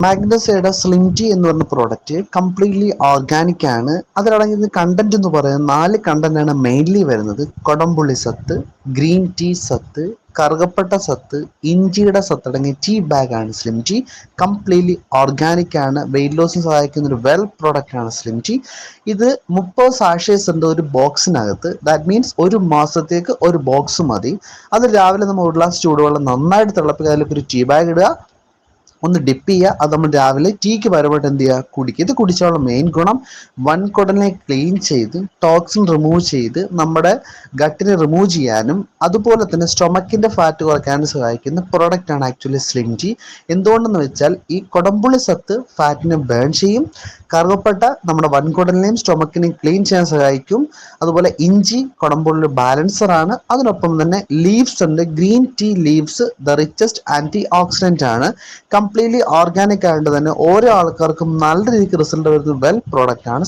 മാഗ്നസയുടെ slim tea എന്ന് പറഞ്ഞ product completely organic ആണ്. അതിലടങ്ങിയ കണ്ടന്റ് എന്ന് പറയുന്നത് 4 കണ്ടന്റ് ആണ് മെയിൻലി വരുന്നത്. കൊടംപുളി സത്ത്, ഗ്രീൻ ടീ സത്ത്, കറുകപ്പട്ട സത്ത്, ഇഞ്ചിയുടെ സത്ത് അടങ്ങിയ ടീ ബാഗ് ആണ് സ്ലിം ടീ. കംപ്ലീറ്റ്ലി ഓർഗാനിക് ആണ്. വെയിറ്റ് ലോസിന് സഹായിക്കുന്ന ഒരു വെൽ പ്രോഡക്റ്റ് ആണ് സ്ലിം ടീ. ഇത് 30 സാഷേഴ്സ് ഉണ്ട് ഒരു ബോക്സിനകത്ത്. ദാറ്റ് മീൻസ് ഒരു മാസത്തേക്ക് ഒരു ബോക്സ് മതി. അത് രാവിലെ നമ്മൾ ഒരു ഗ്ലാസ് ചൂടുവെള്ളം നന്നായിട്ട് തിളപ്പിക്കുക, അതിലേക്ക് ഒരു ടീ ബാഗ് ഇടുക, ഒന്ന് ഡിപ്പ് ചെയ്യുക. അത് നമ്മൾ രാവിലെ ടീക്ക് പരമായിട്ട് എന്ത് ചെയ്യുക, കുടിക്കുക. ഇത് കുടിച്ചാലുള്ള മെയിൻ ഗുണം വൻകുടലിനെ ക്ലീൻ ചെയ്ത് ടോക്സിൻ റിമൂവ് ചെയ്ത് നമ്മുടെ ഗട്ടിനെ റിമൂവ് ചെയ്യാനും അതുപോലെ തന്നെ സ്റ്റൊമക്കിന്റെ ഫാറ്റ് കുറയ്ക്കാനും സഹായിക്കുന്ന പ്രൊഡക്റ്റ് ആണ് ആക്ച്വലി സ്ലിം ടീ. എന്തുകൊണ്ടെന്ന് വെച്ചാൽ ഈ കൊടംപുളി സത്ത് ഫാറ്റിനെ ബേൺ ചെയ്യും, കറുവപ്പട്ട നമ്മുടെ വൻകുടലിനെയും സ്റ്റൊമക്കിനെയും ക്ലീൻ ചെയ്യാൻ സഹായിക്കും. അതുപോലെ ഇഞ്ചി കൊടംപുള്ളി ബാലൻസർ ആണ്. അതിനൊപ്പം തന്നെ ലീവ്സ് ഉണ്ട്. Green tea leaves the richest antioxidant ആണ്. കംപ്ലീറ്റ്ലി ഓർഗാനിക് ആയതുകൊണ്ട് തന്നെ ഓരോ ആൾക്കാർക്കും നല്ല രീതിക്ക് റിസൾട്ട് വരുന്ന വെൽ പ്രോഡക്റ്റ് ആണ്.